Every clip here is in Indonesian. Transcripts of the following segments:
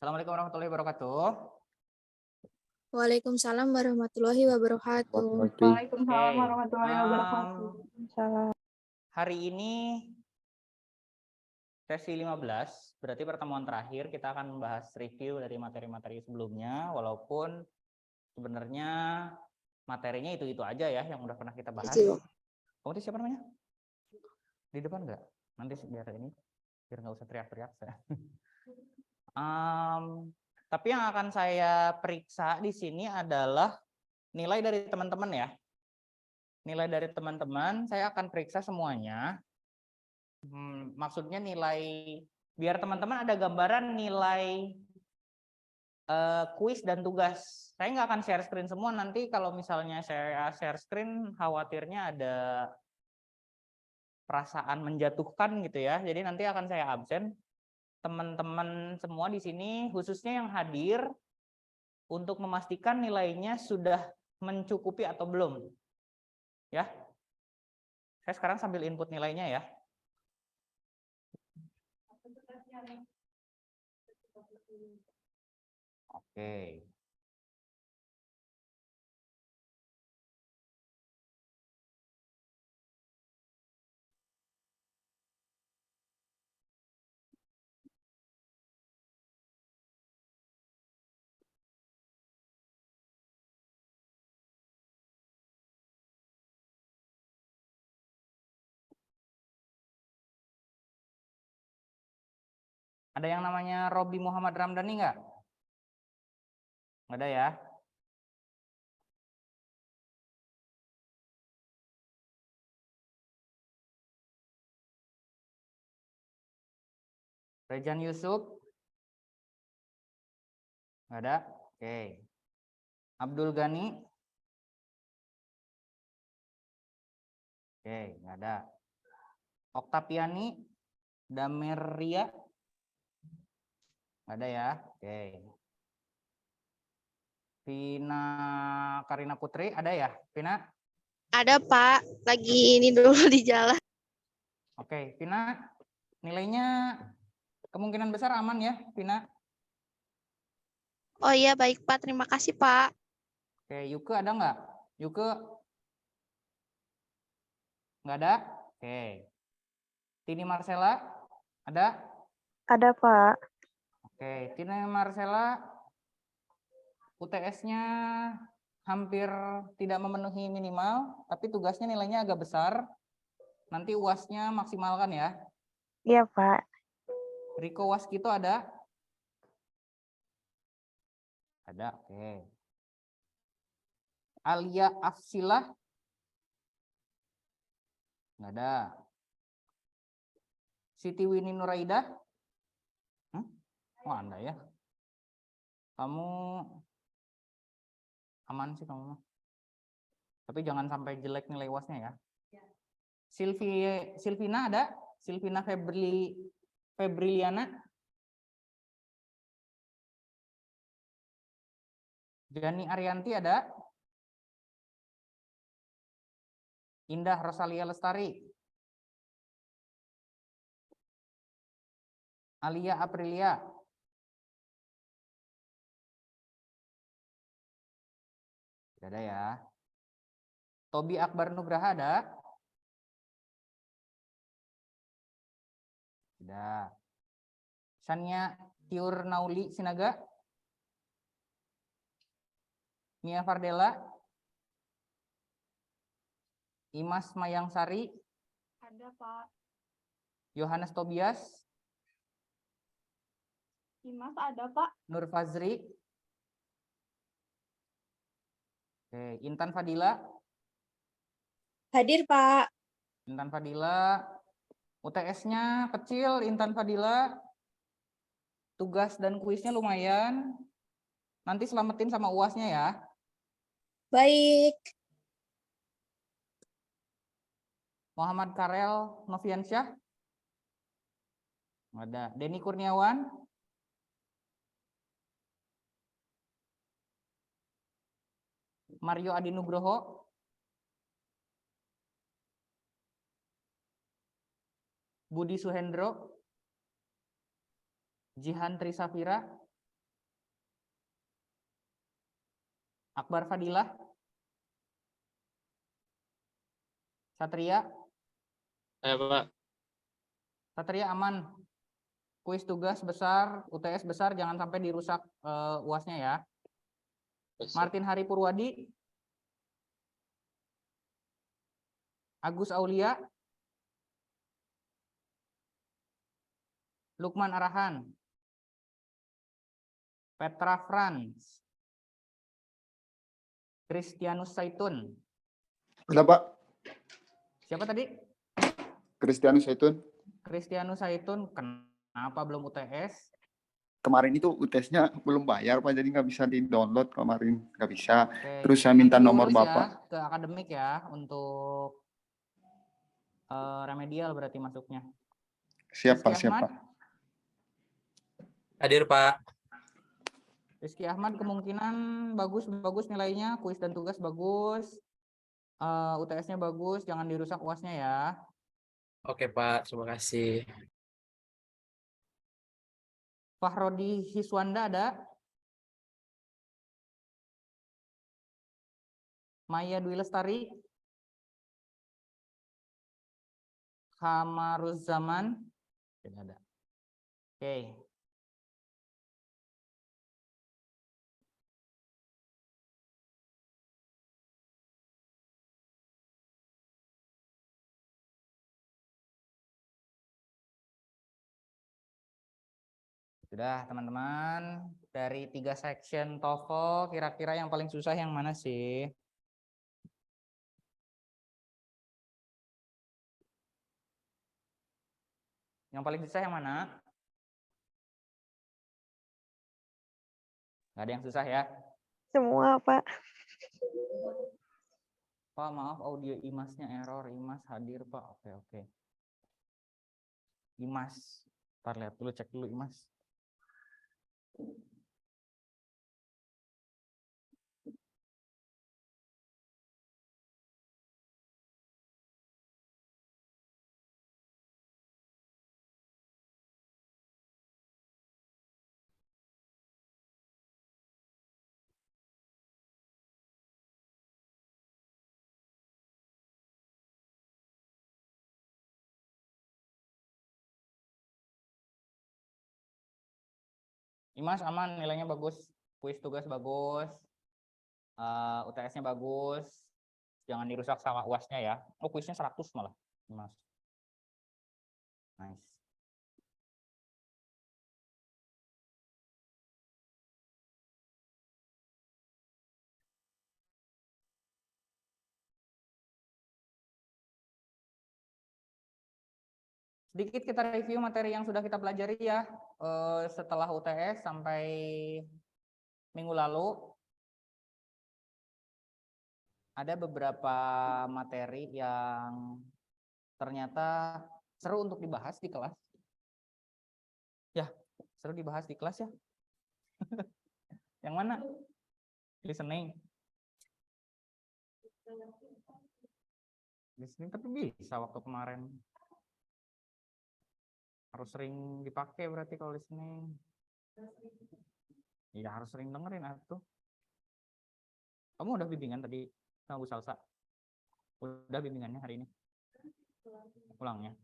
Assalamualaikum warahmatullahi wabarakatuh. Waalaikumsalam warahmatullahi wabarakatuh. Waalaikumsalam Oke, warahmatullahi wabarakatuh. Salam. hari ini sesi 15, berarti pertemuan terakhir kita akan membahas review dari materi-materi sebelumnya, walaupun sebenarnya materinya itu-itu aja ya yang udah pernah kita bahas. Kamu itu siapa namanya? Di depan nggak? Nanti biar nggak usah teriak-teriak saya. Tapi yang akan saya periksa di sini adalah nilai dari teman-teman ya. Nilai dari teman-teman saya akan periksa semuanya. Maksudnya nilai, biar teman-teman ada gambaran nilai kuis dan tugas. Saya nggak akan share screen semua, nanti kalau misalnya saya share screen khawatirnya ada perasaan menjatuhkan gitu ya. Jadi nanti akan saya absen. Teman-teman semua di sini, khususnya yang hadir, untuk memastikan nilainya sudah mencukupi atau belum. Ya. Saya sekarang sambil input nilainya ya. Oke. Ada yang namanya Robi Muhammad Ramdhani nggak? Nggak ada ya? Rejan Yusuf? Nggak ada? Oke. Abdul Ghani? Oke, nggak ada. Oktapiani? Dameria? Nggak ada ya? Oke. Vina Karina Putri, ada ya? Vina? Ada Pak, lagi ini dulu di jalan. Oke, Vina, nilainya kemungkinan besar aman ya, Vina? Oh iya baik Pak, terima kasih Pak. Oke, Yuke ada nggak? Yuke? Nggak ada? Oke. Tini Marcella? Ada? Ada Pak. Oke, Tini Marcella, UTS-nya hampir tidak memenuhi minimal, tapi tugasnya nilainya agak besar. Nanti UAS-nya maksimalkan ya. Iya Pak. Riko Waskito ada? Ada, oke. Alia Afsilah? Nggak ada. Siti Winnie Nuraida? Oh, Anda ya. Kamu aman sih kamu. Tapi jangan sampai jelek nilai UAS-nya ya. Silvina ada? Silvina Febriliana? Jani Arianti ada? Indah Rosalia Lestari? Alia Aprilia? Tidak ada ya. Tobi Akbar Nugraha ada? Tidak. Shania Tiur Nauli Sinaga? Mia Fardela? Imas Mayangsari? Ada Pak. Yohanes Tobias? Imas ada Pak. Nur Fazri? Oke, Intan Fadila? Hadir Pak. Intan Fadila, UTS-nya kecil, Intan Fadila, tugas dan kuisnya lumayan. Nanti selamatin sama UAS-nya ya. Baik. Muhammad Karel Noviansyah? Nggak ada. Denny Kurniawan? Mario Adi Nugroho? Budi Suhendro? Jihan Trisafira? Akbar Fadilah. Satria. Pak. Satria aman. Kuis tugas besar, UTS besar, jangan sampai dirusak UASnya ya. Martin Hari Purwadi. Agus Aulia. Lukman Arahan. Petra Franz. Kristianus Saitun. Ada Pak, Siapa tadi? Kristianus Saitun. Kristianus Saitun. Kenapa belum UTS? Kemarin itu UTS-nya belum bayar Pak, jadi nggak bisa di-download kemarin, nggak bisa. Oke. Terus saya minta Nanti nomor diurus Bapak. ya ke akademik ya untuk remedial berarti masuknya. Siapa, Rizky siapa? Ahmad. Hadir, Pak. Rizky Ahmad kemungkinan bagus nilainya, kuis dan tugas bagus, UTS-nya bagus, jangan dirusak UAS-nya ya. Oke, Pak. Terima kasih. Fahrodi Hiswanda ada? Maya Dwi Lestari? Kamaruz Zaman? Tidak ada. Oke. Sudah teman-teman, dari 3 section TOEFL kira-kira yang paling susah yang mana sih? Yang paling susah yang mana? Nggak ada yang susah ya? Semua, Pak. Pak, maaf audio Imasnya error. Imas hadir, Pak. Oke. Imas. Ntar lihat dulu, cek dulu Imas. Imas aman, nilainya bagus. Kuis tugas bagus. UTS-nya bagus. Jangan dirusak sama UAS-nya ya. Oh, kuisnya 100 malah. Imas. Nice. Sedikit kita review materi yang sudah kita pelajari ya setelah UTS sampai minggu lalu. Ada beberapa materi yang ternyata seru untuk dibahas di kelas. Ya, seru dibahas di kelas ya. Yang mana? Listening. Listening tapi bisa waktu kemarin. Harus sering dipakai berarti kalau listening. Iya, harus sering dengerin atuh. Kamu udah bimbingan tadi sama Bu Salsa? Udah bimbingannya hari ini? Pulangnya.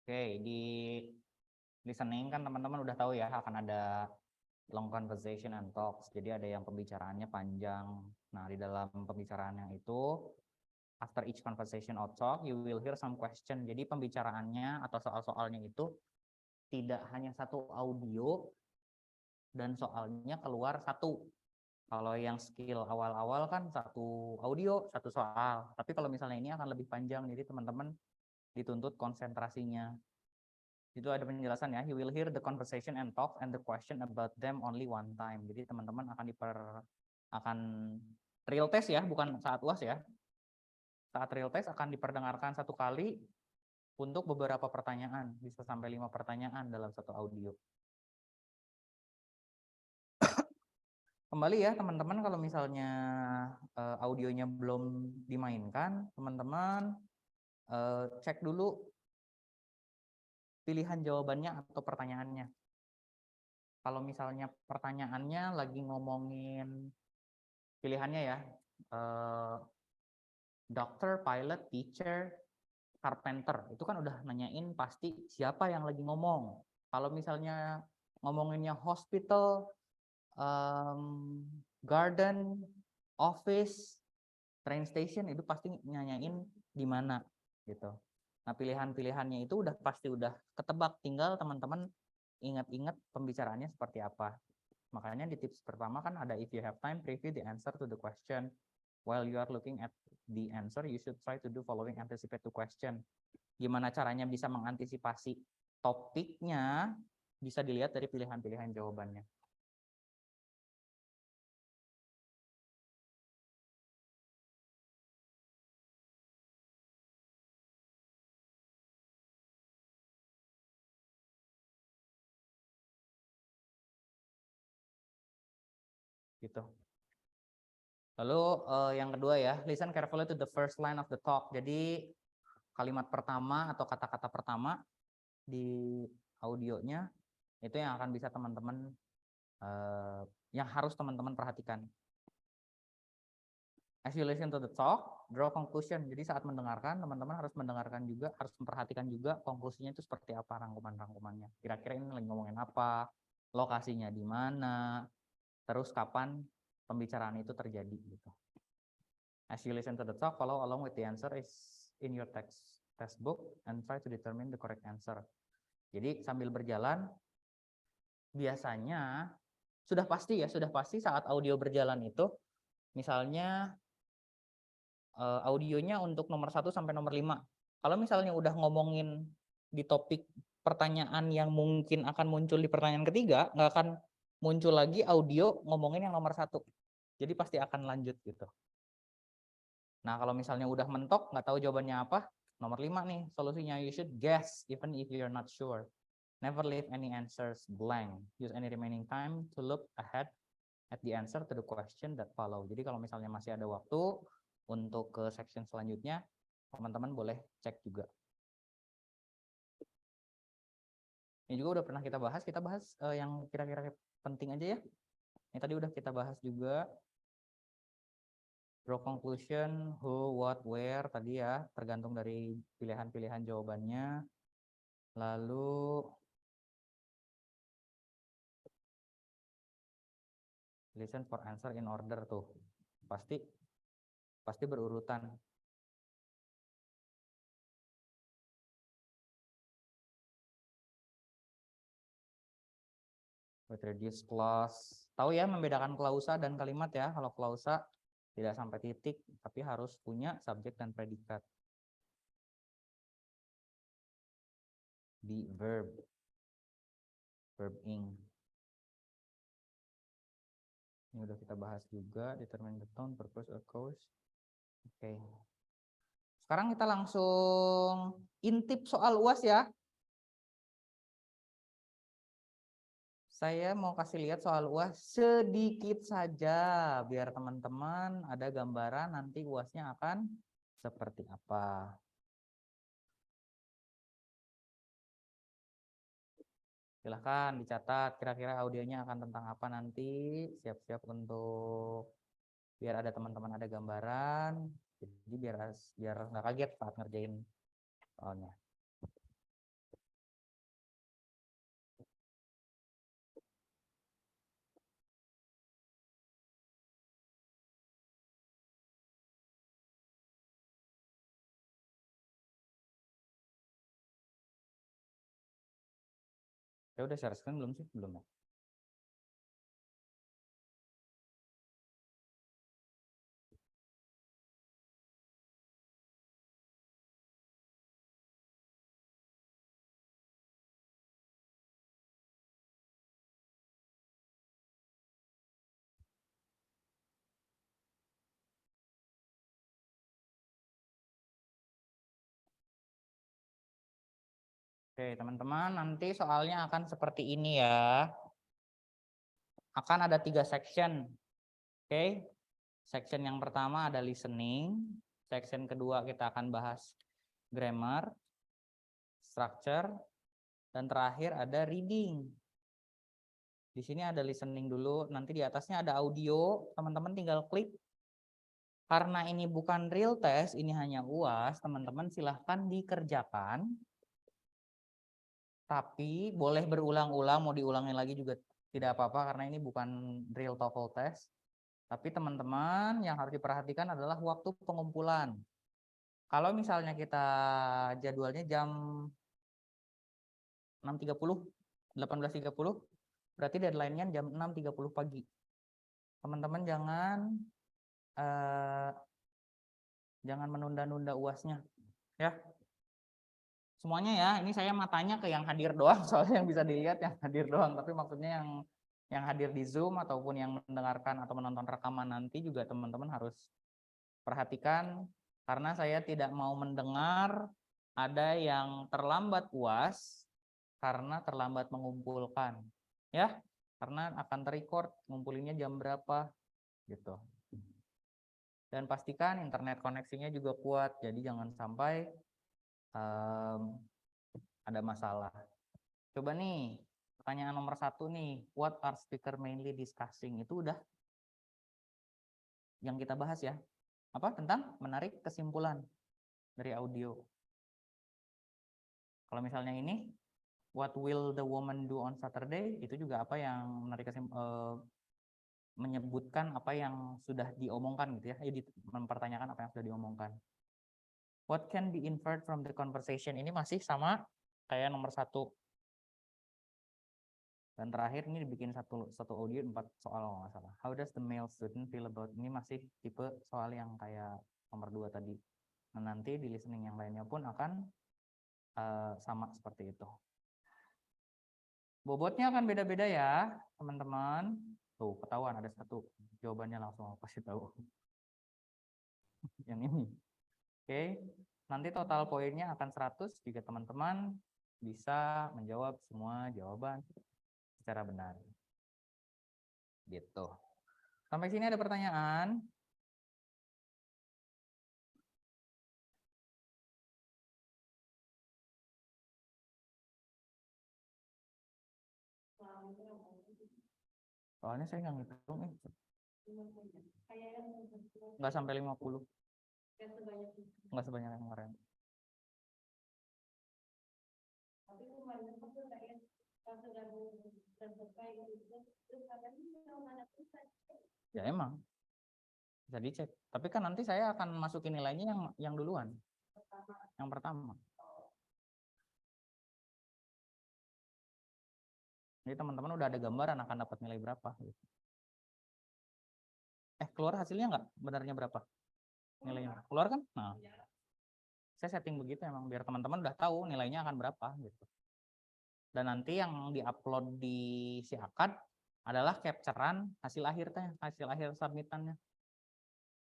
Oke, di listening kan teman-teman udah tahu ya akan ada long conversation and talks. Jadi ada yang pembicaraannya panjang. Nah, di dalam pembicaraan yang itu, after each conversation or talk, you will hear some question. Jadi pembicaraannya atau soal-soalnya itu tidak hanya satu audio dan soalnya keluar satu. Kalau yang skill awal-awal kan satu audio, satu soal. Tapi kalau misalnya ini akan lebih panjang, jadi teman-teman dituntut konsentrasinya. Itu ada penjelasan ya. You will hear the conversation and talk and the question about them only one time. Jadi teman-teman akan real test ya, bukan saat UAS ya. Saat real test akan diperdengarkan satu kali untuk beberapa pertanyaan, bisa sampai 5 pertanyaan dalam satu audio. Kembali ya teman-teman, kalau misalnya audionya belum dimainkan, teman-teman cek dulu pilihan jawabannya atau pertanyaannya. Kalau misalnya pertanyaannya lagi ngomongin pilihannya ya, dokter, pilot, teacher, carpenter, itu kan udah nanyain pasti siapa yang lagi ngomong. Kalau misalnya ngomonginnya hospital, garden, office, train station, itu pasti nanyain di mana gitu. Nah, pilihan-pilihannya itu udah pasti udah ketebak, tinggal teman-teman ingat-ingat pembicaraannya seperti apa. Makanya di tips pertama kan ada if you have time, preview the answer to the question. While you are looking at the answer, you should try to do following anticipate to question. Gimana caranya bisa mengantisipasi topiknya, bisa dilihat dari pilihan-pilihan jawabannya. Gitu. Lalu yang kedua ya, listen carefully to the first line of the talk. Jadi kalimat pertama atau kata-kata pertama di audionya itu yang akan bisa teman-teman yang harus teman-teman perhatikan. As you listen to the talk, draw conclusion. Jadi saat mendengarkan, teman-teman harus mendengarkan juga, harus memperhatikan juga konklusinya itu seperti apa rangkuman-rangkumannya. Kira-kira ini lagi ngomongin apa, lokasinya di mana, terus kapan pembicaraan itu terjadi gitu. As you listen to the talk, follow along with the answer is in your textbook and try to determine the correct answer. Jadi sambil berjalan, biasanya sudah pasti saat audio berjalan itu, misalnya audionya untuk nomor 1 sampai nomor 5. Kalau misalnya udah ngomongin di topik pertanyaan yang mungkin akan muncul di pertanyaan ketiga, nggak akan muncul lagi audio ngomongin yang nomor 1. Jadi pasti akan lanjut gitu. Nah, kalau misalnya udah mentok, nggak tahu jawabannya apa, nomor 5 nih solusinya, you should guess even if you're not sure. Never leave any answers blank. Use any remaining time to look ahead at the answer to the question that follow. Jadi kalau misalnya masih ada waktu untuk ke section selanjutnya, teman-teman boleh cek juga. Ini juga udah pernah kita bahas yang kira-kira penting aja ya. Ini tadi udah kita bahas juga. Draw conclusion, who, what, where, tadi ya, tergantung dari pilihan-pilihan jawabannya. Lalu listen for answer in order tuh. Pasti berurutan. With reduce clause. Tahu ya membedakan klausa dan kalimat ya. Kalau klausa tidak sampai titik, tapi harus punya subjek dan predikat. Di verb ing. Ini udah kita bahas juga, determine the tone, purpose, or cause. Oke. Sekarang kita langsung intip soal UAS ya. Saya mau kasih lihat soal UAS sedikit saja biar teman-teman ada gambaran nanti UASnya akan seperti apa. Silahkan dicatat kira-kira audionya akan tentang apa nanti. Siap-siap untuk biar ada teman-teman ada gambaran. Jadi biar nggak kaget saat ngerjain soalnya. Ya udah share screen belum sih? Belum ya? Oke, teman-teman, nanti soalnya akan seperti ini ya. Akan ada 3 section. Oke. Section yang pertama ada listening. Section kedua kita akan bahas grammar, structure, dan terakhir ada reading. Di sini ada listening dulu, nanti di atasnya ada audio, teman-teman tinggal klik. Karena ini bukan real test, ini hanya UAS, teman-teman silahkan dikerjakan. Tapi boleh berulang-ulang, mau diulangi lagi juga tidak apa-apa karena ini bukan real TOEFL test. Tapi teman-teman yang harus diperhatikan adalah waktu pengumpulan. Kalau misalnya kita jadwalnya jam 6.30, 18.30, berarti deadline-nya jam 6.30 pagi. Teman-teman jangan menunda-nunda UAS-nya, ya. Semuanya ya, ini saya matanya ke yang hadir doang, soalnya yang bisa dilihat yang hadir doang, tapi maksudnya yang hadir di Zoom ataupun yang mendengarkan atau menonton rekaman nanti juga teman-teman harus perhatikan, karena saya tidak mau mendengar ada yang terlambat UAS karena terlambat mengumpulkan, ya, karena akan terrecord ngumpulinnya jam berapa, gitu. Dan pastikan internet koneksinya juga kuat, jadi jangan sampai ada masalah. Coba nih, pertanyaan nomor 1 nih, what are speaker mainly discussing? Itu udah yang kita bahas ya. Apa? Tentang menarik kesimpulan dari audio. Kalau misalnya ini, what will the woman do on Saturday? Itu juga apa yang menarik menyebutkan apa yang sudah diomongkan gitu ya. Jadi mempertanyakan apa yang sudah diomongkan. What can be inferred from the conversation? Ini masih sama kayak nomor 1. Dan terakhir ini dibikin satu audio 4 soal kalau nggak salah. How does the male student feel about? Ini masih tipe soal yang kayak nomor 2 tadi. Nah, nanti di listening yang lainnya pun akan sama seperti itu. Bobotnya akan beda-beda ya, teman-teman. Tuh, ketahuan ada 1 jawabannya langsung aku kasih tahu. Yang ini. Oke, nanti total poinnya akan 100 jika teman-teman bisa menjawab semua jawaban secara benar. Gitu. Sampai sini ada pertanyaan? Soalnya saya nggak ngitung nih. Nggak sampai 50. Nggak sebanyak yang kemarin. Ya emang bisa dicek. Tapi kan nanti saya akan masukin nilainya yang duluan. Yang pertama. Jadi teman-teman udah ada gambaran akan dapat nilai berapa. Keluar hasilnya nggak? Benarnya berapa? Nilainya keluar kan? Nah, saya setting begitu emang biar teman-teman udah tahu nilainya akan berapa gitu. Dan nanti yang diupload di si akad adalah capturean hasil akhirnya, hasil akhir submitannya.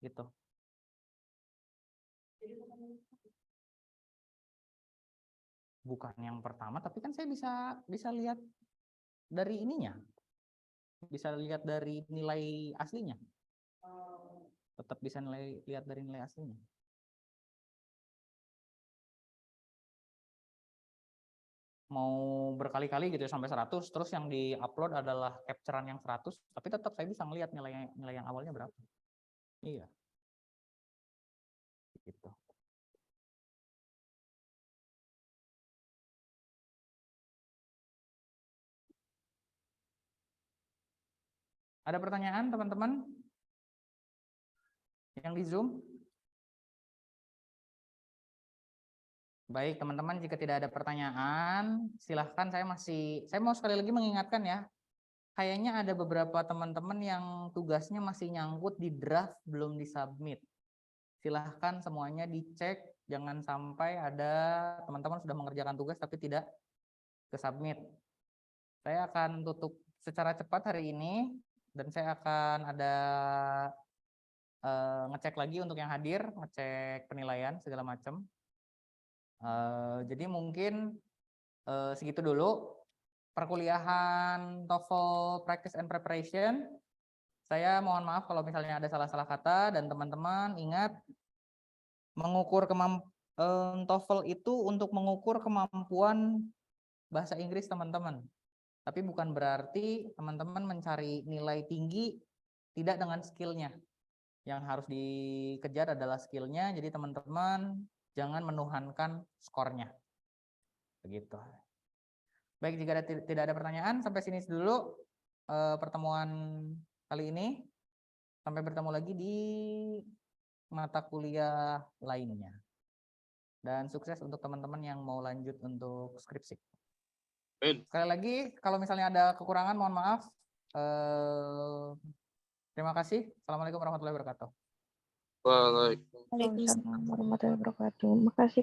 Gitu. Bukan yang pertama, tapi kan saya bisa lihat dari ininya. Bisa lihat dari nilai aslinya. Tetap bisa lihat dari nilai aslinya. Mau berkali-kali gitu ya sampai 100, terus yang di-upload adalah capturean yang 100, tapi tetap saya bisa ngelihat nilai yang awalnya berapa. Iya. Gitu. Ada pertanyaan teman-teman? Yang di Zoom? Baik, teman-teman, jika tidak ada pertanyaan, silahkan. Saya mau sekali lagi mengingatkan ya, kayaknya ada beberapa teman-teman yang tugasnya masih nyangkut di draft, belum disubmit. Silahkan semuanya dicek, jangan sampai ada teman-teman sudah mengerjakan tugas tapi tidak ke submit. Saya akan tutup secara cepat hari ini, dan saya akan ada ngecek lagi untuk yang hadir, ngecek penilaian segala macam. Jadi mungkin segitu dulu perkuliahan TOEFL Practice and Preparation. Saya mohon maaf kalau misalnya ada salah-salah kata, dan teman-teman ingat mengukur TOEFL itu untuk mengukur kemampuan bahasa Inggris teman-teman. Tapi bukan berarti teman-teman mencari nilai tinggi tidak dengan skillnya. Yang harus dikejar adalah skillnya, jadi teman-teman jangan menuhankan skornya. Begitu. Baik, jika tidak ada pertanyaan, sampai sini dulu pertemuan kali ini. Sampai bertemu lagi di mata kuliah lainnya. Dan sukses untuk teman-teman yang mau lanjut untuk skripsi. Sekali lagi, kalau misalnya ada kekurangan, mohon maaf. Terima kasih. Assalamualaikum warahmatullahi wabarakatuh. Waalaikumsalam. Waalaikumsalam warahmatullahi wabarakatuh. Makasih.